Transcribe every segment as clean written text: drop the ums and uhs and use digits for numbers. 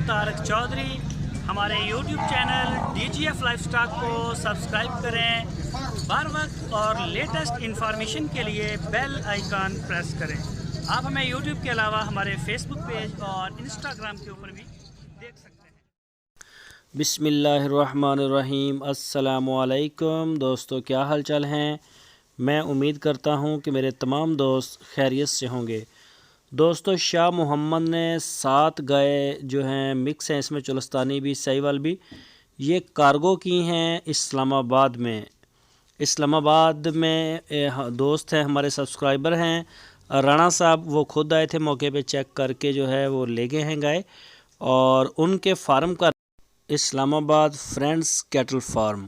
तारक चौधरी। हमारे YouTube channel DGF lifestyle को subscribe करें। हर वक्त और लेटेस्ट इंफॉर्मेशन के लिए बेल आइकन प्रेस करें। आप हमें YouTube के अलावा हमारे Facebook पेज और Instagram के ऊपर भी देख सकते हैं। बिस्मिल्लाहिर्रहमानिर्रहीम। अस्सलामुअलैकुम दोस्तों, क्या हाल चाल हैं। मैं उम्मीद करता हूं कि मेरे तमाम दोस्त खैरियत से होंगे। दोस्तों, शाह मोहम्मद ने 7 गाय जो हैं मिक्स हैं, इसमें चुलस्तानी भी साहिवाल भी, ये कार्गो की हैं इस्लामाबाद में। इस्लामाबाद में दोस्त हैं हमारे, सब्सक्राइबर हैं राणा साहब, वो खुद आए थे मौके पे, चेक करके जो है वो ले गए हैं गाय। और उनके फार्म का इस्लामाबाद फ्रेंड्स कैटल फार्म,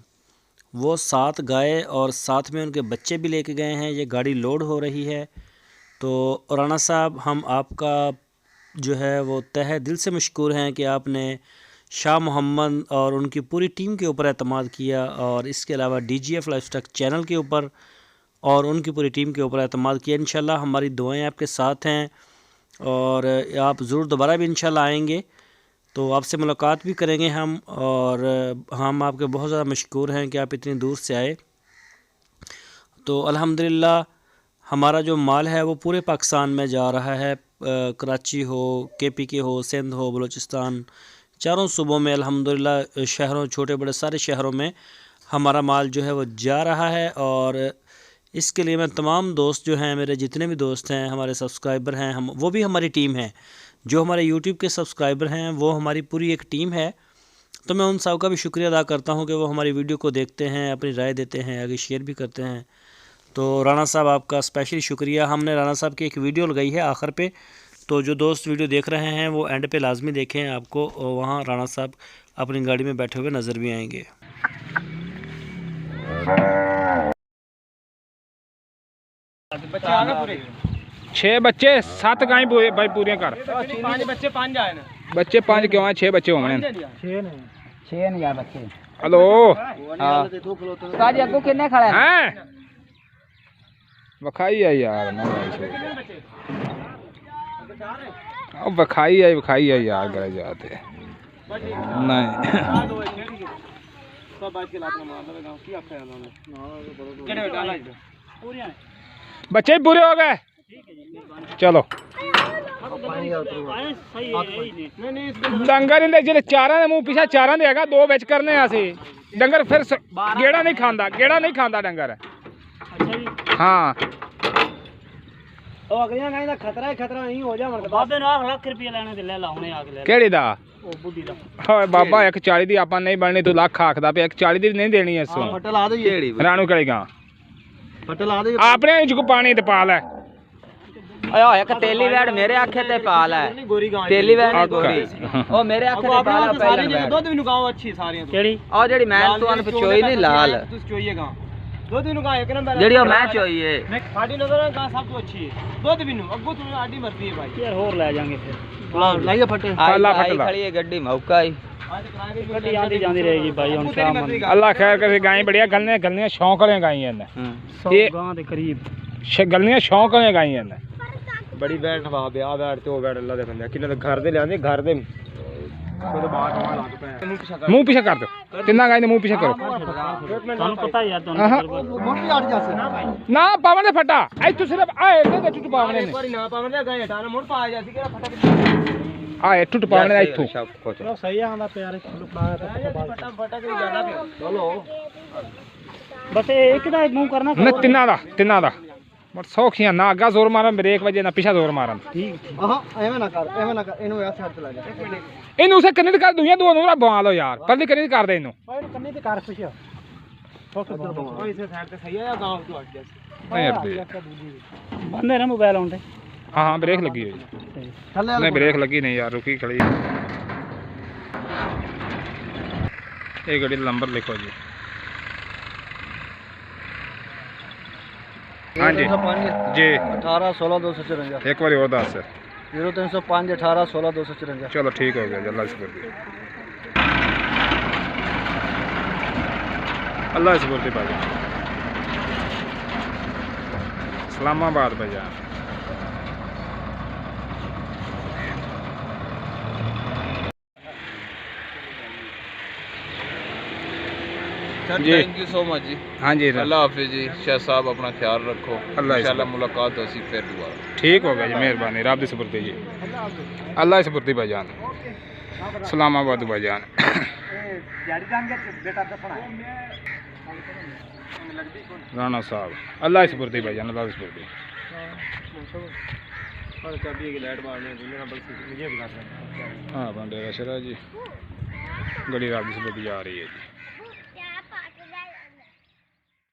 वो 7 गाय और साथ में उनके बच्चे भी लेके गए हैं। ये गाड़ी लोड हो रही है। तो राणा साहब, हम आपका जो है वो तहे दिल से मशकूर हैं कि आपने शाह मोहम्मद और उनकी पूरी टीम के ऊपर एतमाद किया, और इसके अलावा DGF लाइफस्टाइल चैनल के ऊपर और उनकी पूरी टीम के ऊपर एतमाद किया। इंशाल्लाह हमारी दुआएं आपके साथ हैं और आप ज़रूर दोबारा भी इंशाल्लाह आएंगे, तो आपसे मुलाकात भी करेंगे हम। और हम आपके बहुत ज़्यादा मशकूर हैं कि आप इतनी दूर से आए। तो अल्हम्दुलिल्लाह हमारा जो माल है वो पूरे पाकिस्तान में जा रहा है। कराची हो, KPK हो, सिंध हो, बलूचिस्तान, चारों सूबों में अल्हम्दुलिल्लाह, शहरों, छोटे बड़े सारे शहरों में हमारा माल जो है वो जा रहा है। और इसके लिए मैं तमाम दोस्त जो हैं, मेरे जितने भी दोस्त हैं, हमारे सब्सक्राइबर हैं, हम वो भी हमारी टीम है। जो हमारे YouTube के सब्सक्राइबर हैं वो हमारी पूरी एक टीम है। तो मैं उन सब का भी शुक्रिया अदा करता हूं कि वो हमारी वीडियो को देखते हैं, अपनी राय देते हैं, आगे शेयर भी करते हैं। तो राणा साहब, आपका स्पेशली शुक्रिया। हमने राणा साहब की एक वीडियो लगाई है आखिर पे, तो जो दोस्त वीडियो देख रहे हैं वो एंड पे लाजमी देखें। आपको वहाँ राणा साहब अपनी गाड़ी में बैठे हुए नज़र भी आएंगे। बच्चे आ गए पूरे 6 बच्चे 7 गाय भाई पूरे कर। 5 बच्चे 5 आए ना। बच्चे 5 क्यों आए? 6 बच्चे होने। 6 नहीं यार बच्चे। हेलो ताजी अगू कितने खड़े हैं? वखाई है यार, ना अब वखाई है यार, गए जाते नहीं। बच्चे पूरे हो गए, चलो डंगर जो चारा मुँह पीछा चारा देगा 2 बिच करने असी। डंगर फिर गेड़ा नहीं खांदा डंगर। हाँ खतरा नहीं हो जा बाबे लाख रुपये लेने ते ले लाउने आ के केड़ी दा ओ बुड्ढी दा। होए बाबा 140 दी आपा नहीं बननी, तू लाख आखदा पे 140 दी नहीं देनी। इसो फटल आ दे राणू करेगा फटल आ दे आपने इनको पानी ते पा ले। ओए एक तेली वैड मेरे आखे ते पाल है। तेली वैड नहीं गोरी, ओ मेरे आखे ते पाल है। सारी दुध भी नुकाओ अच्छी सारी केड़ी ओ जेडी मैं तो अन पचोई नहीं लाल तू चोइए गां दुध भी नुका एक नंबर जेडी ओ मैं चोई है। मैं फाड़ी नजर गां सब तो अच्छी है। दुध भी नु अगू तू आडी मरती है भाई यार, और ले जाएंगे फिर लाइए फटे अल्लाह आई खड़ी है गड्डी मौका ही गड्डी आंदी जांदी रहेगी भाई। हुन शाम अल्लाह खैर करे। गाय बढ़िया गलने शौक वाली गाय है। 100 गां दे करीब गलनियां शौक वाली गाय है। बड़ी बैठ नवा ब्याह बैठ ते ओ बैठ अल्लाह दे बंदे किन्ने दे घर दे लियांदे घर दे फिर बाहर नवा ला के मुंह पीछे कर दो, तिन्ना गाय ने मुंह पीछे करो। ਤੁਹਾਨੂੰ ਪਤਾ ਯਾਰ ਤੁਹਾਨੂੰ ਮੋਟੀ ਆੜ ਜਾਸੇ ਨਾ ਭਾਈ ना पावन ने फटा आई तू सिर्फ आए ने टूट पावने ने ਪਰ ਨਾ ਪਾਵਨ ਦੇ ਗਾਂ ਹਟਾਣਾ ਮੁੜ ਪਾ ਜਾਸੀ ਕਿਹੜਾ ਫਟਾ आए टूट पावने आई तू ਚਲੋ ਸਹੀ ਆਂਦਾ ਪਿਆਰ ਫਟਾ ਫਟਾ ਕੇ ਜ਼ਿਆਦਾ ਪਿਆ ਚਲੋ ਬਸ ਇੱਕ ਦਾ ਮੂੰਹ ਕਰਨਾ न तिन्ना दा बट सौखियां ना आगा जोर मारन, ब्रेक वजे ना पीछा जोर मारन। ਠੀਕ ਆਹਾਂ ਐਵੇਂ ਨਾ ਕਰ ਇਹਨੂੰ ਐ ਸਾਈਡ ਤੇ ਲਾ ਜਾ ਇੱਕ ਮਿੰਟ इनू से कन्नी कर दुनिया दो नूरा बवा लो यार, परली कन्नी कर दे इनू। ਭਾਈ ਕੰਨੀ ਤੇ ਕਰ ਖੁਸ਼ ਉਹ ਇਸੇ ਸਾਈਡ ਤੇ ਸਹੀ ਆ ਗਾਂ ਤੋਂ ਹਟ ਜਾ नहीं हटती। ਬੰਦੇ ਨਾ ਮੋਬਾਈਲ ਆਉਂਦੇ हाँ ब्रेक लगी हुई ਥੱਲੇ नहीं, ब्रेक लगी नहीं यार, रुकी खड़ी। एक गाड़ी नंबर लिखो जी। हाँ जी जी 18 16 254 एक बार और दस 0305 18 16 254। चलो ठीक हो गया, अल्लाह शुक्र अल्लाह शुक्र भाई। इस्लामाबाद बाजार सर जी। थैंक यू सो मच जी। हाँ जी सर, अल्लाह हाफिज जी। शाह साहब अपना ख्याल रखो, अल्लाह इंशाल्लाह हाफिज। मुलाकात होसी फिर दोबारा। ठीक हो गया जी, मेहरबानी, रब दी सुपुर्दी जी, अल्लाह की सुपुर्दी भाईजान, सलामाबाद भाईजान। राणा साहब, अल्लाह की सुपुर्दी भाईजान, अल्लाह की सुपुर्दी। हाँ डेरा शरा जी, गड़ी रब दी सुपुर्दी जा रही है जी।